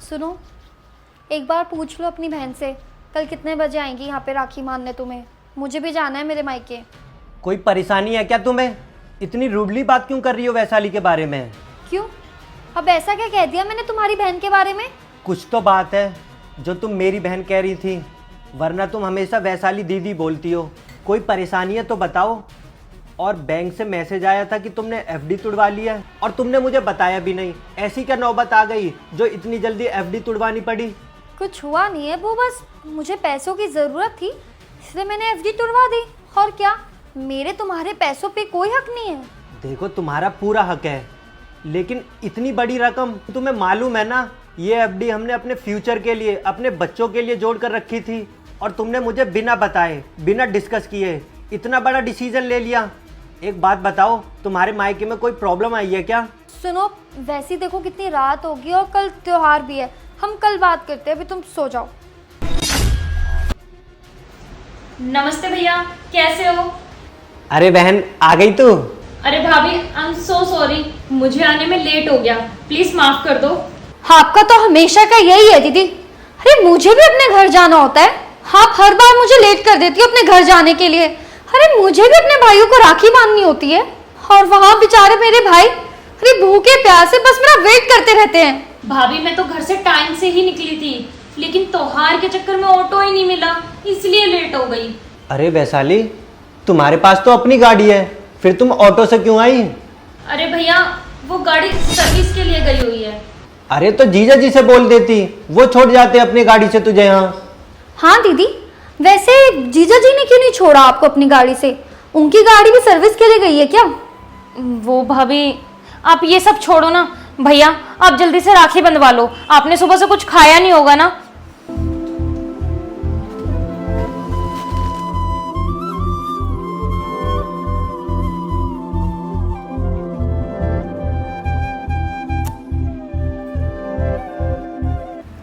सुनो, एक बार पूछ लो अपनी बहन से कल कितने बजे आएंगी यहाँ पे राखी मानने तुम्हें। मुझे भी जाना है मेरे मायके। कोई परेशानी है क्या तुम्हें? इतनी रूडली बात क्यों कर रही हो वैशाली के बारे में? क्यों? अब ऐसा क्या कह दिया मैंने तुम्हारी बहन के बारे में? कुछ तो बात है जो तुम मेरी बहन कह रही थी, वरना तुम हमेशा वैशाली दीदी बोलती हो। कोई परेशानी है तो बताओ। और बैंक से मैसेज आया था कि तुमने एफडी तुड़वा लिया है और तुमने मुझे बताया भी नहीं। ऐसी क्या नौबत आ गई जो इतनी जल्दी एफडी तुड़वानी पड़ी? कुछ हुआ नहीं है, वो बस मुझे पैसों की ज़रूरत थी इसलिए मैंने एफडी तुड़वा दी। और क्या, मेरे तुम्हारे पैसों पे कोई हक नहीं है। देखो, तुम्हारा पूरा हक है, लेकिन इतनी बड़ी रकम तुम्हें मालूम है ना? ये एफडी हमने अपने फ्यूचर के लिए, अपने बच्चों के लिए जोड़ कर रखी थी और तुमने मुझे बिना बताए, बिना डिस्कस किए इतना बड़ा डिसीजन ले लिया। एक बात बताओ, तुम्हारे मायके में कोई प्रॉब्लम आई है क्या? सुनो, वैसे देखो कितनी रात होगी और कल त्योहार भी है, हम कल बात करते हैं, अभी तुम सो जाओ। नमस्ते भैया, कैसे हो? अरे बहन, आ गई तू? अरे भाभी, आई एम सो सॉरी, मुझे आने में लेट हो गया, प्लीज माफ कर दो। आपका तो हमेशा का यही है दीदी। अरे मुझे भी अपने घर जाना होता है, आप हर बार मुझे लेट कर देती हो अपने घर जाने के लिए। अरे मुझे भी अपने भाइयों को राखी बांधनी होती है और वहाँ बेचारे मेरे भाई अरे भूखे प्यासे बस मेरा वेट करते रहते हैं। भाभी, मैं तो घर से टाइम से ही निकली थी, लेकिन त्योहार के चक्कर में ऑटो ही नहीं मिला, इसलिए लेट हो गई। अरे वैशाली, तुम्हारे पास तो अपनी गाड़ी है, फिर तुम ऑटो से क्यों आई? अरे भैया, वो गाड़ी सर्विस के लिए गई हुई है। अरे तो जीजा जी से बोल देती, वो छोड़ जाते अपनी गाड़ी से तुझे यहाँ। हाँ दीदी, वैसे जीजा जी ने क्यों नहीं छोड़ा आपको अपनी गाड़ी से? उनकी गाड़ी भी सर्विस के लिए गई है क्या? वो भाभी, आप ये सब छोड़ो ना। भैया, आप जल्दी से राखी बंधवा लो, आपने सुबह से कुछ खाया नहीं होगा ना।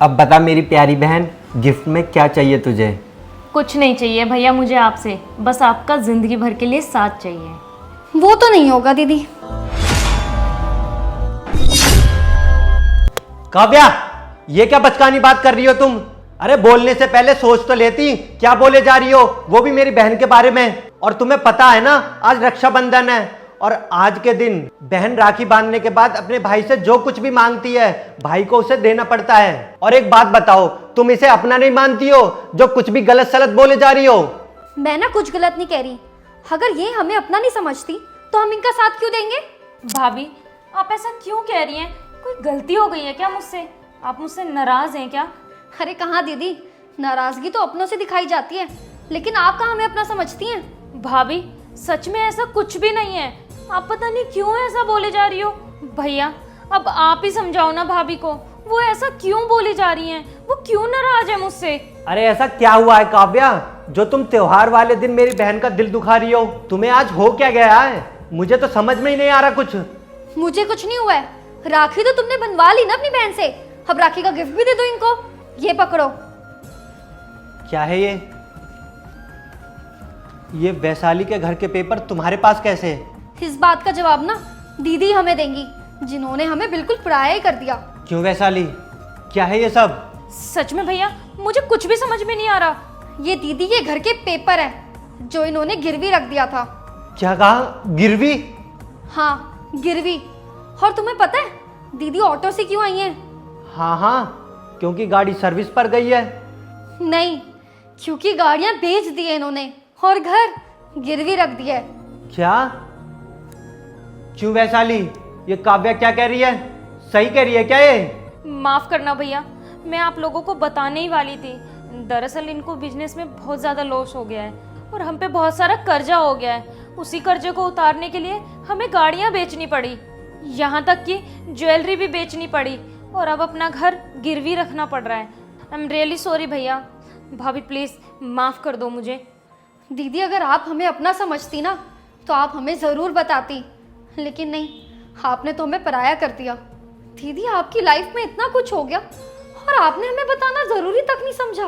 अब बता मेरी प्यारी बहन, गिफ्ट में क्या चाहिए तुझे? कुछ नहीं चाहिए भैया मुझे आपसे, बस आपका जिंदगी भर के लिए साथ चाहिए। वो तो नहीं होगा दीदी। काव्या, ये क्या बचकानी बात कर रही हो तुम? अरे बोलने से पहले सोच तो लेती, क्या बोले जा रही हो, वो भी मेरी बहन के बारे में। और तुम्हें पता है ना, आज रक्षाबंधन है और आज के दिन बहन राखी बांधने के बाद अपने भाई से जो कुछ भी मांगती है, भाई को उसे देना पड़ता है। और एक बात बताओ, तुम इसे अपना नहीं मानती हो जो कुछ भी गलत सलत बोले जा रही हो? मैं ना कुछ गलत नहीं कह रही, अगर ये हमें अपना नहीं समझती तो हम इनका साथ क्यों देंगे? भाभी, आप ऐसा क्यों कह रही हैं? कोई गलती हो गई है क्या मुझसे? आप मुझसे नाराज हैं क्या? अरे कहाँ दीदी, नाराजगी तो अपनों से दिखाई जाती है, लेकिन आप कहाँ हमें अपना समझती हैं? भाभी, सच में ऐसा कुछ भी नहीं है, आप पता नहीं क्यों ऐसा बोले जा रही हो। भैया, अब आप ही समझाओ ना भाभी को, वो ऐसा क्यों बोली जा रही हैं, वो क्यों नाराज है मुझसे? अरे ऐसा क्या हुआ है काव्या, जो तुम त्योहार वाले दिन मेरी बहन का दिल दुखा रही हो? तुम्हें आज हो क्या गया है? मुझे तो समझ में ही नहीं आ रहा कुछ। मुझे कुछ नहीं हुआ है, राखी तो तुमने बनवा ली ना अपनी बहन से, अब राखी का गिफ्ट भी दे दो इनको। ये पकड़ो। क्या है ये वैशाली के घर के पेपर तुम्हारे पास कैसे? इस बात का जवाब ना दीदी हमें देंगी, जिन्होंने हमें बिल्कुल पराया ही कर दिया। क्यों वैशाली, क्या है ये सब? सच में भैया, मुझे कुछ भी समझ में नहीं आ रहा। ये दीदी के घर के पेपर हैं जो इन्होंने गिरवी रख दिया था। क्या कहा? गिरवी? हाँ, गिरवी। और तुम्हें पता है दीदी ऑटो से क्यों आई हैं? हाँ हाँ, क्योंकि गाड़ी सर्विस पर गई है। नहीं, क्योंकि गाड़ियां बेच दी है इन्होंने और घर गिरवी रख दिया है। क्या? क्यों वैशाली, ये काव्या क्या कह रही है? सही कह रही है क्या ये? माफ करना भैया, मैं आप लोगों को बताने ही वाली थी। दरअसल इनको बिजनेस में बहुत ज़्यादा लॉस हो गया है और हम पे बहुत सारा कर्जा हो गया है। उसी कर्जे को उतारने के लिए हमें गाड़ियाँ बेचनी पड़ी, यहाँ तक कि ज्वेलरी भी बेचनी पड़ी और अब अपना घर गिरवी रखना पड़ रहा है। आई एम रियली सॉरी भैया। भाभी प्लीज़ माफ़ कर दो मुझे। दीदी, अगर आप हमें अपना समझती ना तो आप हमें ज़रूर बताती, लेकिन नहीं, आपने तो हमें पराया कर दिया। दीदी, आपकी लाइफ में इतना कुछ हो गया और आपने हमें बताना ज़रूरी तक नहीं समझा।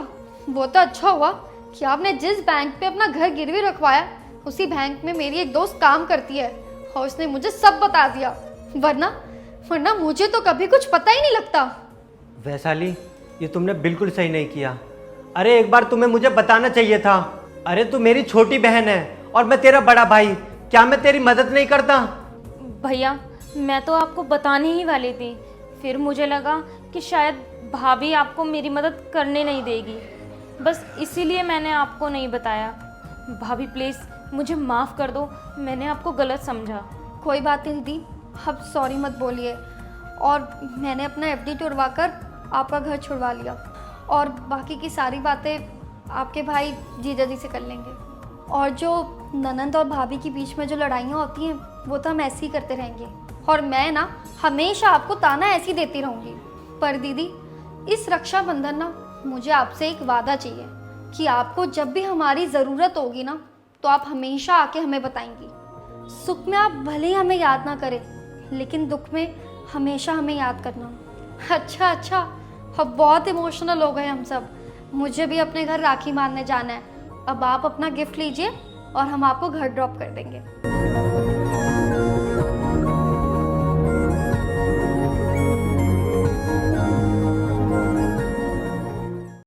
वो तो अच्छा हुआ कि आपने जिस बैंक पे अपना घर गिरवी रखवाया उसी बैंक में मेरी एक दोस्त काम करती है और उसने मुझे सब बता दिया, वरना मुझे तो कभी कुछ पता ही नहीं लगता। वैशाली, ये तुमने बिल्कुल सही नहीं किया। अरे एक बार तुम्हें मुझे बताना चाहिए था। अरे तू मेरी छोटी बहन है और मैं तेरा बड़ा भाई, क्या मैं तेरी मदद नहीं करता? भैया, मैं तो आपको बताने ही वाली थी, फिर मुझे लगा कि शायद भाभी आपको मेरी मदद करने नहीं देगी, बस इसीलिए मैंने आपको नहीं बताया। भाभी प्लीज़ मुझे माफ़ कर दो, मैंने आपको गलत समझा। कोई बात नहीं दीदी, अब सॉरी मत बोलिए। और मैंने अपना एफडी तोड़वा कर आपका घर छुड़वा लिया और बाकी की सारी बातें आपके भाई जीजा जी से कर लेंगे। और जो ननंद और भाभी के बीच में जो लड़ाइयाँ होती हैं वो तो हम ऐसे ही करते रहेंगे, और मैं ना हमेशा आपको ताना ऐसी देती रहूँगी। पर दीदी, इस रक्षाबंधन ना मुझे आपसे एक वादा चाहिए कि आपको जब भी हमारी ज़रूरत होगी ना तो आप हमेशा आके हमें बताएंगी। सुख में आप भले ही हमें याद ना करें, लेकिन दुख में हमेशा हमें याद करना। अच्छा, अब बहुत इमोशनल हो गए हम सब। मुझे भी अपने घर राखी बांधने जाना है। अब आप अपना गिफ्ट लीजिए और हम आपको घर ड्रॉप कर देंगे।